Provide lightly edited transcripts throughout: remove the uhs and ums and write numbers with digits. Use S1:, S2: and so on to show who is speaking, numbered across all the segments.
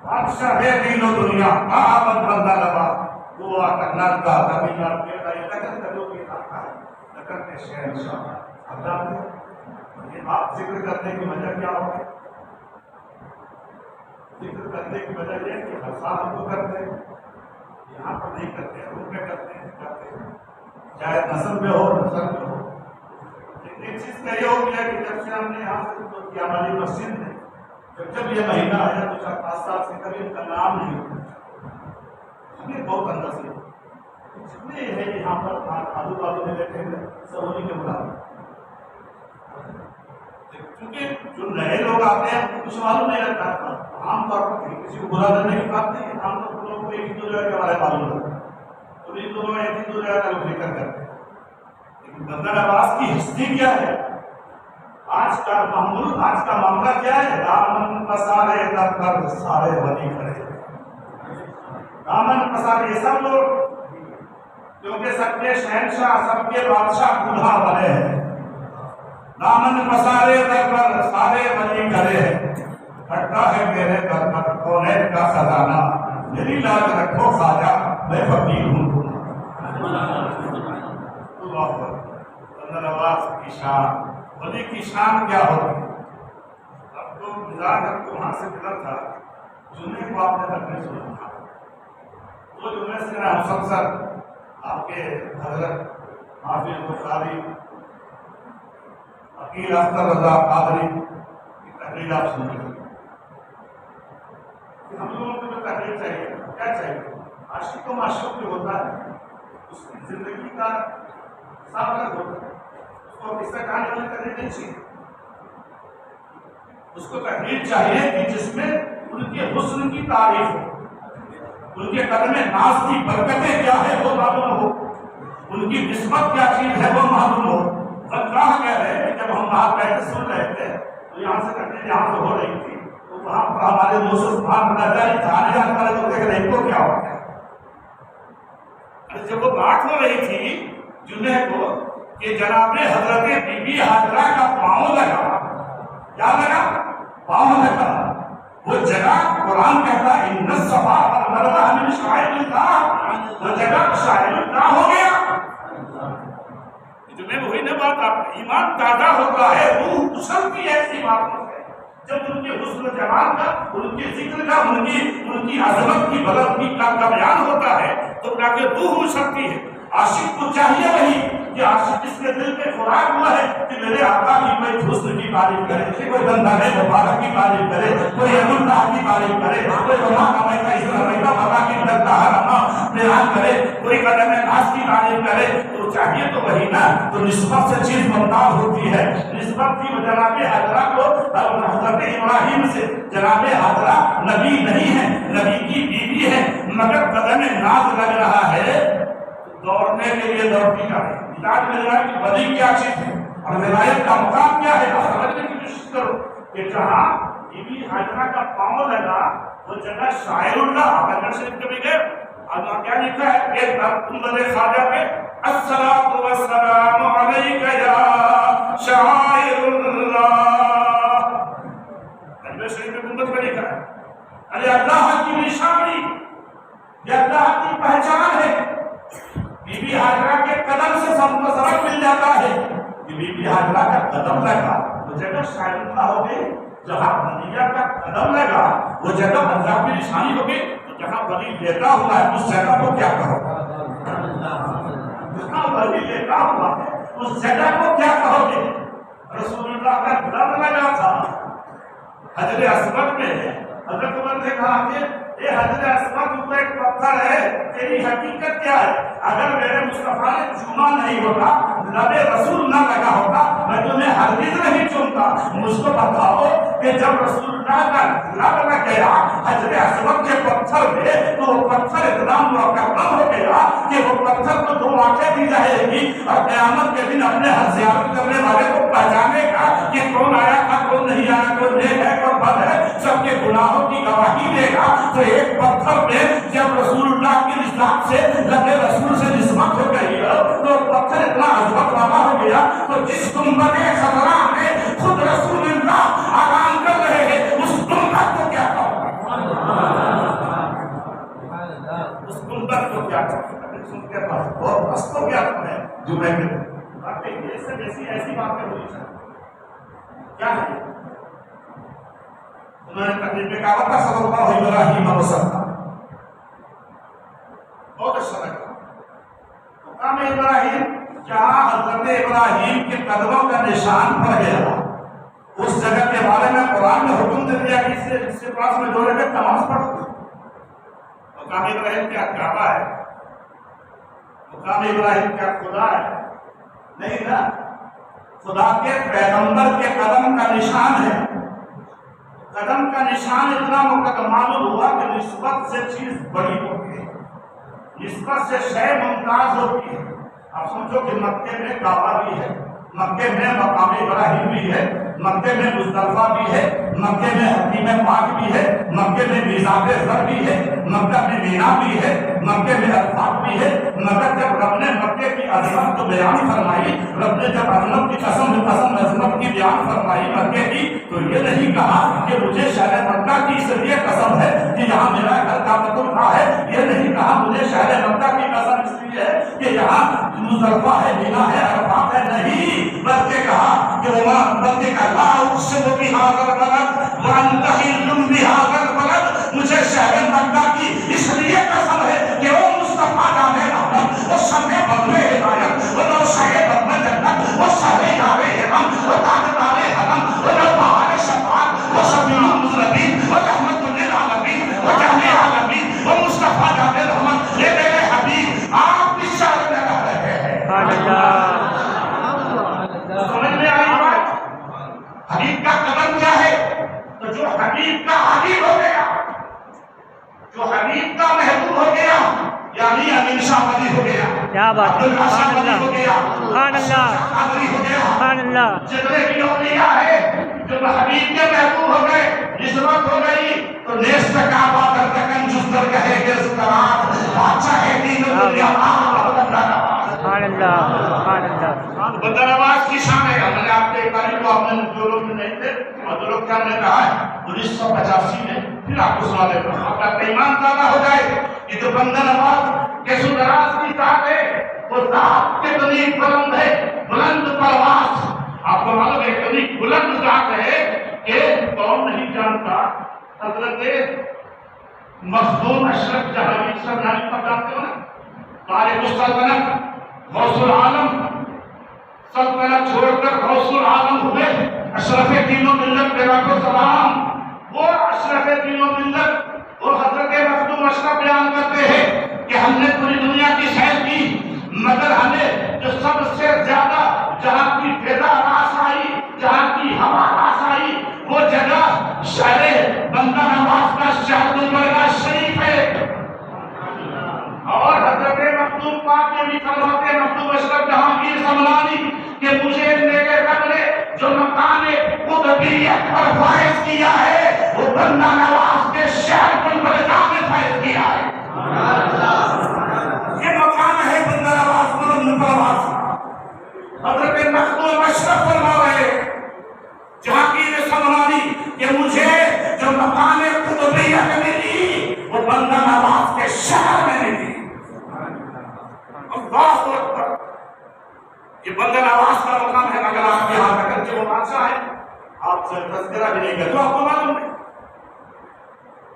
S1: بادشاہ ہے دین و دنیا آمد بندہ لبا دعا کرنا کا کبیلا پیدا یہ لگن کرو کہ آقا لگن کے شہنشاہ اللہ نے یہ بات ذکر کرنے کی وجہ کیا ہوگی؟ ذکر کرنے کی وجہ یہ کہ ہر سال ہم کو کرتے ہیں، یہاں پر نہیں کرتے ہیں، روم میں کرتے ہیں چاہے نسل میں ہو نسل میں ہو۔ ایک چیز کا یہ ہو گیا کہ جب سے ہم نے یہاں سے کیا ہماری مسجد میں جب یہ مہینہ آیا تو 4-5 سال سے کبھی ان کا نام نہیں ہوتا، ہمیں بہت اندر سے جتنے ہیں یہاں پر آلو بازو میں بیٹھے ہیں سب انہیں کے مطابق، کیونکہ جو نئے لوگ آتے ہیں کچھ معلوم نہیں رہتا ہے، عام طور پر کسی کو برا کرنے کی بات نہیں ہے، عام طور پر لوگوں کو ایک ہی دو جگہ کے بارے معلوم ہوتا ہے، تو ان دونوں ایک ہی دو جگہ کا لوگ ذکر کرتے ہیں، لیکن بندہ نواز کی ہستی کیا ہے؟ آج کا معاملہ کیا ہے؟ دامن پسارے در پر سارے ولی کھڑے، دامن پسارے یہ سب لوگ کیونکہ سب کے شہنشاہ سب کے بادشاہ دولہا بنے ہیں، دامن پسارے در پر سارے ولی کھڑے ہیں، پھٹتا ہے میرے در پر کونین کا خزانہ، میری لاج رکھو خواجہ میں فقیر ہوں۔ اللہ بندہ نواز کی شان، ولی کی شان کیا ہوگی؟ اب تو مزاج ہم کو وہاں سے ملا تھا، جمعے کو آپ نے تقریر سنا تھا، وہ جمعے سے نا مسلسل آپ کے حضرت حافظ بخاری عقیل اختر رضا قادری کی تقریر آپ سن رہے تھے۔ ہم لوگوں کو جو تقریر چاہیے کیا چاہیے؟ عاشق و معشوق جو ہوتا ہے اس کی زندگی کا حساب الگ ہوتا ہے، اس کو قصہ کہانی والی تقریر نہیں چاہیے، اس کو تقریر چاہیے کہ جس میں ان کے حسن کی تعریف ہو، ان کے قدم ناز کی برکتیں کیا ہے وہ معلوم ہو، ان کی نسبت کیا چیز ہے وہ معلوم ہو۔ اللہ کہہ رہے ہیں جب ہم باہر بیٹھے سن رہے تھے تو یہاں سے تقریر یہاں سے ہو رہی تھی تو وہاں پر ہمارے موسف بات نظر آنے جانے والے لوگ دیکھ رہے کو کیا ہو گیا۔ جب وہ بات ہو رہی تھی جمعے کو کہ جناب حضرت بی بی حاجرہ کا پاؤں لگا، کیا لگا؟ پاؤں لگا، وہ جگہ قرآن کہتا ہے ان الصفا والمروہ من شعائر اللہ، وہ جگہ شاعر اللہ ہو گیا۔ جمعے میں وہی نہ بات، آپ ایمان تازہ ہوتا ہے، روح اچھلتی ہے ایسی باتوں سے جب ان کے حسن و جمال کا، ان کے ذکر کا، ان کی عظمت کی بلندی کا بیان ہوتا ہے تو جا کے روح اچھلتی ہے۔ عاشق کو چاہیے وہی کہ عاشق جس کے دل پہ خوراک ہوا ہے کہ میرے آقا کی کوئی حسن کی تعریف کرے، کوئی بندہ ہے مبارک کی تعریف کرے، کوئی اللہ کی تعریف کرے، کوئی بابا کی بیان کرے، کوئی قدم ناز کی تعریف کرے، تو چاہیے تو وہی نا۔ تو نسبت سے چیز ممتاز ہوتی ہے، نسبت کی جناب حضرہ کو حضرت ابراہیم سے، جناب حضرہ نبی نہیں ہے، نبی کی بیوی ہے، مگر قدم ناز لگ رہا ہے دوڑنے کے لیے دوڑتی جا رہی ہے۔ علاج میں رہا کہ ولی کیا چیز ہے اور ولایت کا مقام کیا ہے، آپ سمجھنے کی کوشش کرو کہ جہاں بی بی حاجرہ کا پاؤں لگا وہ جگہ شاعر اللہ، آپ اندر شریف کے بھی گئے، اب کیا لکھا ہے کہ تنبل خواجہ پہ الصلاۃ والسلام علیک یا شاعر اللہ، اندر شریف میں گنبد پہ لکھا ہے۔ ارے اللہ کی نشانی، یہ اللہ کی پہچان ہے۔ بی بی حاجرہ کے قدم سے سب کو سبق مل جاتا ہے کہ بی بی حاجرہ کا قدم لگا وہ جگہ شاعر اللہ ہو گئی، جہاں ولیہ کا قدم لگا وہ جگہ اللہ کی نشانی ہو گئی، تو جہاں ولی لیتا ہوا ہے اس جگہ کو کیا کہو گے؟ جہاں ولی لیتا ہوا ہے اس جگہ کو کیا کہو گے؟ رسول اللہ کا قدم لگا تھا حجر اسود میں، حضرت عمر نے کہا کہ اے حجر اسود اوپر ایک پتھر ہے، تیری حقیقت کیا ہے؟ اگر میرے مصطفیٰ نے چوما نہیں ہوتا، لب رسول نہ لگا ہوتا، میں تمہیں ہرگز نہیں چومتا۔ مجھ کو بتاؤ کہ جب رسول اللہ کا لب لگ گیا حجر اسود کے پتھر میں تو وہ پتھر اتنا مکرم ہو گیا کہ وہ پتھر کو 2 آنکھیں دی جائے گی اور قیامت کے دن اپنے زیارت کرنے والے کو پہچانے گا کہ کون آیا تھا کون نہیں آیا، کون نیک ہے کون بد ہے، سب کے گناہوں کی گواہی دے گا۔ تو ایک پتھر میں جب رسول اللہ کی نسبت سے لب رسول سے نسبت ہو گئی تو پتھر اتنا عظمت والا ہو گیا، تو جس گنبد خضرا میں خود رسول اللہ آرام کر رہے ہیں اس گنبد کو کیا کہا؟ ہے، اس سے ایسی باتیں ہونی چاہیے. کیا ہے انہوں نے تقریر میں کہا تھا صلی اللہ ابراہیم وسلم، بہت اچھا لگا. مقام ابراہیم جہاں حضرت ابراہیم کے قدموں کا نشان پڑ گیا، اس جگہ کے بارے میں قرآن نے حکم دے دیا کہ اس سے پاس میں 2 رکعت نماز پڑھو. مقام ابراہیم کیا کعبہ ہے؟ مقام ابراہیم کیا خدا ہے؟ نہیں نا، خدا کے پیغمبر کے قدم کا نشان ہے. قدم کا نشان اتنا معلوم ہوا کہ نسبت سے چیز بڑی ہوتی ہے، نسبت سے شے ممتاز ہوتی ہے. آپ سمجھو کہ مکے میں کعبہ بھی ہے، مکے میں مقام ابراہیم بھی ہے، مکے میں مزدلفہ بھی ہے، مکے میں حتیم پاک بھی ہے، مکے میں میزاب زر بھی ہے، مکہ میں مینا بھی ہے، مکے میں عرفات بھی ہے. مگر جب رب نے مکے کی عظمت کو بیان فرمائی، رب نے جب عظمت کی قسم عظمت کی بیان فرمائی مکے کی، تو یہ نہیں کہا کہ مجھے شہر مکہ کی اس لیے قسم ہے کہ یہاں میرا گھر کعبۃ اللہ ہے. یہ نہیں کہا مجھے شہر مکہ کی قسم اس لیے ہے کہ یہاں مزدلفہ ہے، مینا ہے، عرفات ہے. نہیں، بلکہ کہا کہ لا اقسم بہذا البلد وانت حل بہذا البلد، مجھے شہر مکہ کی اس لیے قسم ہے کہ وہ مصطفیٰ جانے رحمت، وہ شمع بدلے ہدایت، وہ نوشہ بدلے جنت، وہ شہر یار حرم، وہ تاجدار حرم، وہ نوبہار شفاعت، وہ شفیع المذنبین، وہ رحمت للعالمین، وہ جامع العالمین، وہ مصطفیٰ جانے رحمت. یہ میرے حبیب آپ بھی شہر میں رہ رہے ہیں. سمجھ میں آئی بات؟ حبیب کا قدم کیا ہے؟ تو جو حبیب کا حبیب ہو گیا، جو حبیب کا محبوب ہو گیا، یعنی امین شاہ ولی ہو گیا،
S2: کیا بات ہے،
S1: سبحان اللہ،
S2: سبحان اللہ، سبحان اللہ.
S1: جتنے بھی اولیاء ہے جو حبیب کے محبوب ہو گئے، نسبت ہو گئی تو نیست کعبہ در تکن جستر کہے گے زکرات، بادشاہ دین دنیا
S2: سبحان اللہ، سبحان اللہ.
S1: بندہ نواز کی شان ہے. میں نے آپ کے ایک باری کو آپ نے جو لوگ نہیں تھے اور جو لوگ کیا نے کہا ہے 1985 میں، پھر آپ کو سنا دیتا ہوں آپ کا ایمان تازہ ہو جائے کہ جو بندہ نواز کے سدراز کی ذات ہے وہ ذات کتنی بلند ہے، بلند پرواز. آپ کو معلوم ہے کتنی بلند ذات ہے کہ کون نہیں جانتا. حضرت مخدوم اشرف جہانگیر صاحب نام پر جانتے ہو نا، تاریخ السلطنت، غوث العالم، سلطنت چھوڑ کر غوث العالم ہوئے اشرف دین و ملت بیرا کو سلام. وہ اشرف دین و ملت، وہ حضرت مخدوم اشرف بیان کرتے ہیں کہ ہم نے پوری دنیا کی سیر کی، مگر ہمیں جو سب سے زیادہ جہاں کی فضا راس آئی، جہاں کی ہوا راس آئی، وہ جگہ شہر بندہ نواز کا شہر گلبرگہ شریف ہے. اور حضرت مخدوم پاک کے بھی فرماتے مخدوم اشرف جہانگیر سمنانی کہ مجھے میرے رب نے جو مقام قطبیت پر فائز کیا ہے وہ بندہ نواز کے شہر گلبرگہ میں فائز کیا ہے. یہ مقام ہے بندہ نواز بلند پرواز. حضرت مخدوم اشرف فرما رہے جہانگیر سمنانی کہ مجھے جو مقام قطبیت ملی وہ بندہ نواز کے شہر میں ملی. اللہ اکبر. یہ بندہ نواز کا مقام ہے. اگر آپ یہاں تک اچھے وہ بادشاہ ہے، آپ سے تذکرہ بھی نہیں کرتے تو آپ کو معلوم نہیں،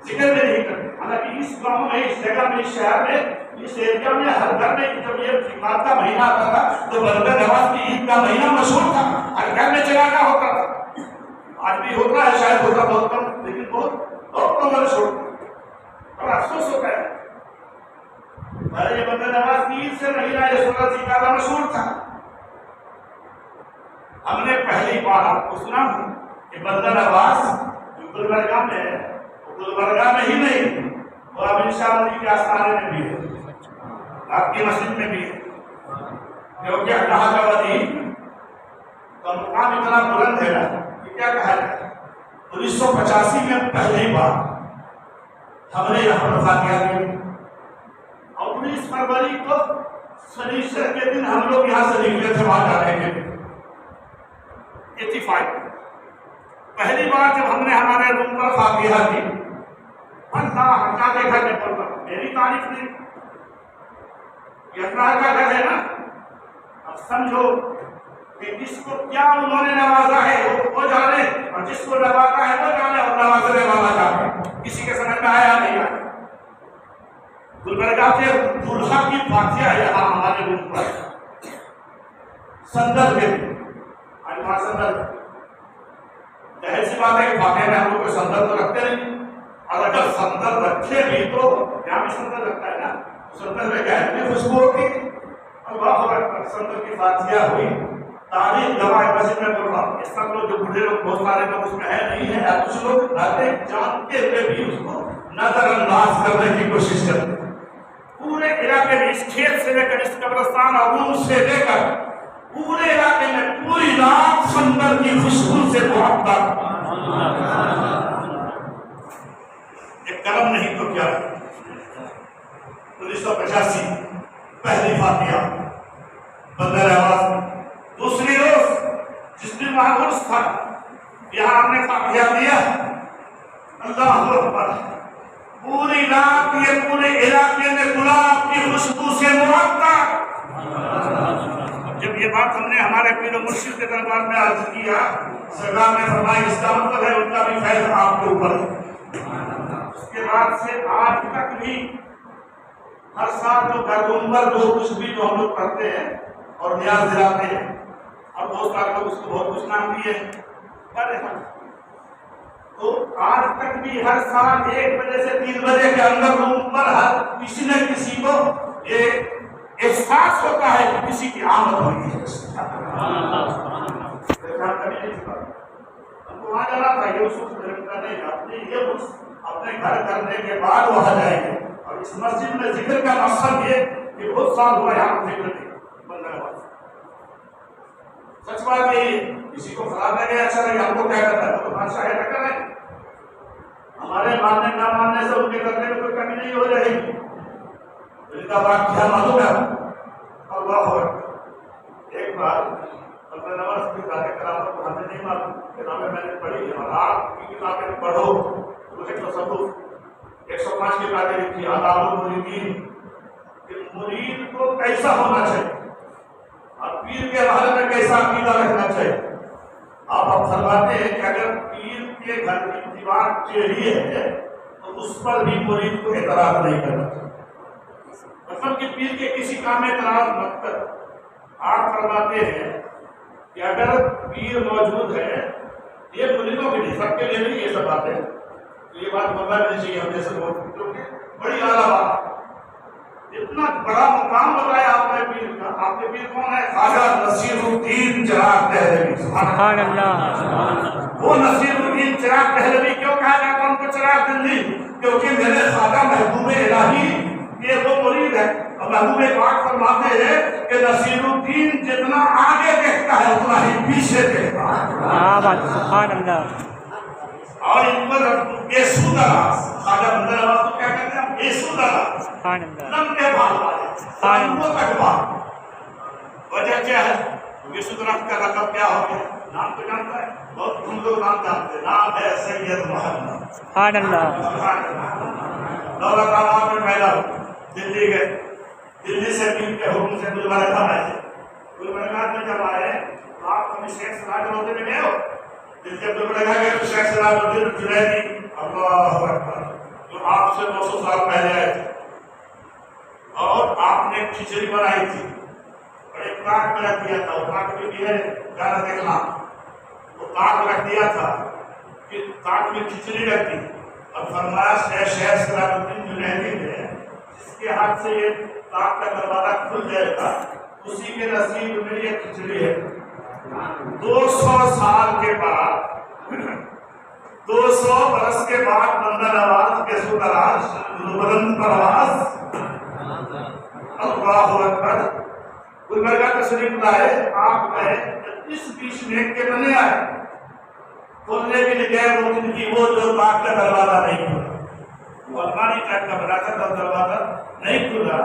S1: ذکر بھی نہیں کرتے. حالانکہ اس گاؤں میں، اس جگہ میں، اس شہر میں، اس ایریا میں ہر گھر میں جب یہ جمعرات کا مہینہ آتا تھا تو بندہ نواز کی عید کا مہینہ مشہور تھا، ہر گھر میں چراغاں ہوتا تھا. آج بھی ہوتا ہے، شاید ہوتا بہت کم، لیکن بہت مشہور. اور افسوس ہوتا ہے یہ بندہ نواز کی عید سے مہینہ یہ 16 ذوالقعدہ مشہور تھا. ہم نے پہلی بار آپ کو سنا کہ بندہ نواز جو گلبرگہ میں ہے، وہ گلبرگہ میں ہی نہیں، وہ اب انشاءاللہ کے آستانے میں بھی ہے، آپ کی مسجد میں بھی ہے. کیونکہ اللہ کا ولی کا مقام اتنا بلند ہے کہ کیا کہا جائے. 1985 میں پہلی بار ہم نے یہاں پر فاتحہ کی اور 19 فروری کو سنیچر کے دن ہم لوگ یہاں سے نکلے تھے وہاں جانے کے لیے. 85 پہلی بار جب ہم نے ہمارے روم پر فاتحہ کی، اللہ کا دیکھا کہ میری تعریف نہیں، یہ اللہ کا گھر ہے نا. اب سمجھو کہ جس کو کیا انہوں نے نوازا ہے وہ جانے، اور جس کو نوازا ہے وہ جانے، اور نوازنے والا جانے۔ کسی کے سمجھ میں آیا نہیں آیا؟ گلبرگہ کے دلہا کی فاتحہ یہاں ہمارے ملک پر سندر میں آج وہاں سندر ظاہر سی بات ہے کہ فاتحہ میں ہم لوگ کوئی سندر تو رکھتے نہیں، اور اگر سندر رکھے بھی تو یہاں بھی سندر رکھتا ہے نا، سندر میں کیا ہے خوشبو ہوتی ہے۔ اللہ اکبر، سندر کی فاتحہ ہوئی، تاریخ گواہ مسجد میں بول رہا ہوں، اس طرح لوگ جو بوڑھے لوگ بہت سارے لوگ اس میں ہے نہیں ہے، کچھ لوگ جانتے ہوئے بھی اس کو نظر انداز کرنے کی کوشش کرتے ہیں۔ پورے علاقے میں اس کھیت سے لے کر اس قبرستان عبور سے لے کر پورے علاقے میں پوری رات سندر کی خوشبو سے محبت۔ ایک قلم نہیں تو کیا، 1985 پہلی فاتحہ بندر آواز، دوسری روز جس دن وہاں عرس تھا یہاں ہم نے فاتحہ دیا، اللہ اکبر، پوری رات یہ پورے علاقے میں گلاب کی خوشبو سے معطر۔ جب یہ بات ہم نے ہمارے پیر و مرشد کے دربار میں عرض کیا، سرکار نے فرمایا اس کا مطلب ہے ان کا بھی فیض آپ کے اوپر ہے۔ اس کے بعد سے آج تک بھی ہر سال جو گھر جو کچھ بھی جو ہم لوگ کرتے ہیں اور نیاز دلاتے ہیں، اور بہت سارے لوگ اس کو بہت کچھ نام دیے تو آج تک بھی ہر سال 1 بجے سے 3 بجے کے اندر روم پر ہر کسی نہ کسی کو یہ احساس ہوتا ہے کہ کسی کی آمد ہوئی ہے۔ ہم کو وہاں جانا تھا، یہ اس اپنے گھر کرنے کے بعد وہاں جائیں گے، اور اس مسجد میں ذکر کا مقصد یہ کہ بہت سال ہوا یہاں ذکر نہیں بندہ ہوا۔ سچ بات یہی ہے، کسی کو خراب لگے اچھا لگے، ہم کو کیا کرتا ہے تو بادشاہ ہے نہ کریں، ہمارے ماننے نہ ماننے سے ان کے کرنے میں کوئی کمی نہیں ہو جائے گی۔ ان کا واقعہ معلوم ہے اللہ اکبر۔ ایک بار اللہ نواز کی ذات کرامت کو ہمیں نہیں معلوم، کتابیں میں نے پڑھی ہے، اور آپ کی کتابیں پڑھو مجھے تصور 105 کتابیں لکھی آداب المریدین کہ مرید کو کیسا ہونا چاہیے اور پیر کے بارے میں کیسا عقیدہ رکھنا چاہیے۔ آپ فرماتے ہیں کہ اگر پیر کے گھر کی دیوار ٹیڑھی ہے تو اس پر بھی مرید کو اعتراض نہیں کرنا چاہیے، مطلب کہ پیر کے کسی کام میں اعتراض مت کر۔ آپ فرماتے ہیں کہ اگر پیر موجود ہے، یہ مریدوں کے لیے سب کے لیے نہیں یہ سب باتیں، یہ بات بولنا نہیں چاہیے ہم جیسے لوگ، کیونکہ بڑی اعلیٰ بات، اتنا بڑا مقام بتایا آپ نے پیر کا۔ آپ کے پیر کون ہے؟ خواجہ نصیر الدین چراغ دہلوی، سبحان اللہ۔ وہ نصیر الدین چراغ دہلوی کیوں کہا جاتا ان کو چراغ دہلوی؟ کیونکہ میرے خواجہ محبوب الہی یہ وہ مرید ہے، اور محبوب پاک فرماتے ہیں کہ نصیر الدین جتنا آگے دیکھتا ہے اتنا ہی پیچھے دیکھتا ہے،
S2: سبحان اللہ۔
S1: اور ان پر یسوع دراز، خواجہ بندر آواز کو کیا کہتے ہیں؟ یسوع دراز، لمبے بال والے، وہ تک بال۔ وجہ کیا ہے؟ یسوع دراز کا لقب کیا ہو گیا؟ نام تو جانتا ہے، بہت ہم لوگ نام جانتے ہیں، نام ہے سید محمد،
S2: سبحان اللہ۔
S1: دولت آباد میں پیدا ہو، دلی گئے، دلی سے پیر کے حکم سے گلبرگہ آئے، گلبرگہ میں جب آئے تو آپ کبھی شیخ سراج الدین میں گئے ہو؟ جب گلبرگہ گئے تو شیخ سراج الدین جنیدی، اللہ اکبر، جو آپ سے 200 سال پہلے آئے تھے، اور آپ نے کھچڑی بنائی تھی اور ایک تاک میں رکھ دیا تھا، وہ تاک بھی ہے جانا دیکھنا، وہ تاک رکھ دیا تھا کہ تاک میں کھچڑی رکھ دی، اور فرمایا شیخ سراج الدین جنیدی نے جس کے ہاتھ سے یہ تاک کا دروازہ کھل جائے گا اسی کے نصیب میں یہ کھچڑی ہے۔ 200 سال کے بعد، 200 برس کے بعد بندہ نواز کے سدراج بلند پرواز، اللہ اکبر، گلبرگہ تشریف لائے، آپ گئے، اس بیچ میں کتنے آئے کھولنے کے لیے گئے، وہ دن کی وہ جو تاک کا دروازہ نہیں کھلا، وہ الماری ٹائپ کا بنا تھا دروازہ نہیں کھلا،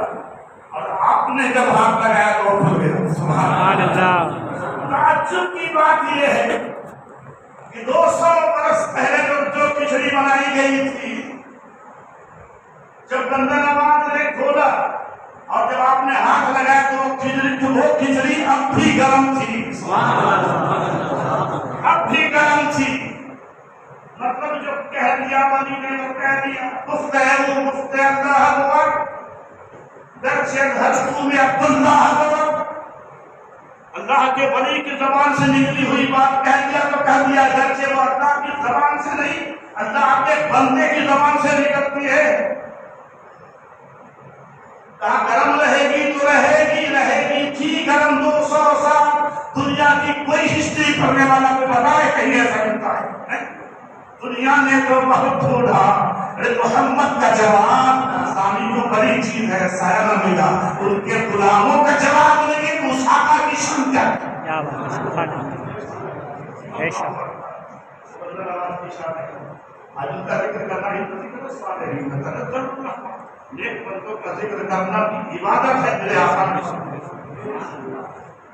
S1: اور آپ نے جب ہاتھ لگایا تو وہ کھل گیا، سبحان اللہ۔ تعجب کی بات یہ ہے کہ 200 برس پہلے جو کھچڑی بنائی گئی تھی، جب بندہ نواز نے کھولا اور جب آپ نے ہاتھ لگایا تو وہ کھچڑی اب بھی گرم تھی، اب بھی گرم تھی۔ مطلب جو کہہ دیا ولی نے وہ کہہ دیا، گفت ہے وہ گفت اللہ اکبر، درچ حضرت میں عبداللہ اکبر، اللہ کے ولی کی زبان سے نکلی ہوئی بات کہہ دیا تو کہہ دیا، درچ وہ اللہ کی زبان سے نہیں، اللہ کے بندے کی زبان سے نکلتی ہے۔ کہاں گرم رہے گی تو رہے گی تھی گرم 200 سال۔ دنیا کی کوئی ہسٹری پڑھنے والا کو بتائے کہیں ایسا ملتا ہے؟ دنیا نے تو بہت ڈھونڈا، محمد کا جواب سامی کو بڑی چیز ہے، سایہ نہ ملا، ان کے غلاموں کا جواب نہیں، مصحفہ کی شمجت۔
S2: کیا بات ہے، سبحان اللہ، بے شک۔
S1: آج ان کا ذکر کرنا ہی ذکر صالحین کا ضرور رکھنا، نیک بندوں کا ذکر کرنا بھی عبادت ہے، میرے آسان میں،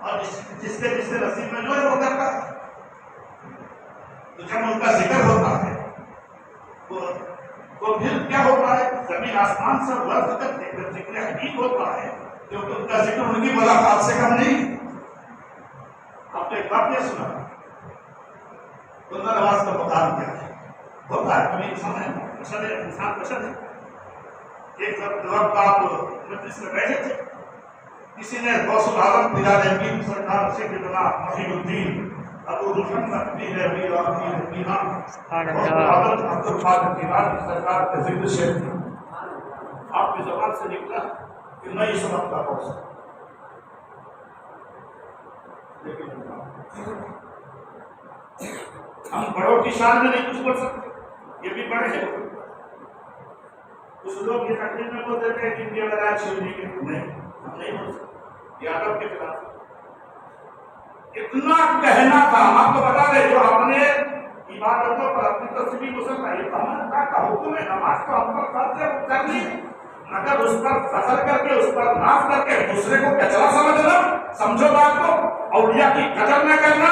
S1: اور جس کے نصیب میں جو ہے وہ کرتا ہے۔ تو جب ان کا ذکر ہوتا ہے تو پھر کیا ہوتا ہے؟ زمین آسمان سے ورد کرتے ہیں، ذکر حقیق ہوتا ہے، کیونکہ ان کا ذکر ان کی ملاقات سے کم نہیں۔ آپ نے ایک بات یہ سنا، بندہ نواز کا مقام کیا ہے؟ ہوتا ہے، کبھی انسان ہے، بشر ہے، انسان بشر ہے۔ ایک وقت آپ مجلس میں بیٹھے تھے، کسی نے غوث العالم بلال امین سرکار سے کتنا محی الدین ابو محمد بن ربیع العالمین مینا غوث العالم عبد القادر جیلانی سرکار کے ذکر شیخ تھی، آپ کی زبان سے نکلا کہ میں اس وقت کا غوث، لیکن ہم بڑوں کی شان میں نہیں کچھ بول سکتے، یہ بھی بڑے ہیں۔ کچھ لوگ یہ تقریر میں بولتے ہیں کہ انڈیا لڑائی چھوڑنے کے نہیں، ہم نہیں بول سکتے، یہ ادب کے خلاف۔ اتنا کہنا تھا، آپ کو بتا دیں جو اپنے عبادتوں پر اپنی تصویر مسلم ہے، اللہ کا حکم ہے، نماز کو ہم پر فرض ہے کرنی، مگر اس پر فخر کر کے، اس پر ناز کر کے دوسرے کو کچرا سمجھنا، سمجھو بات کو، اولیاء کی قدر نہ کرنا،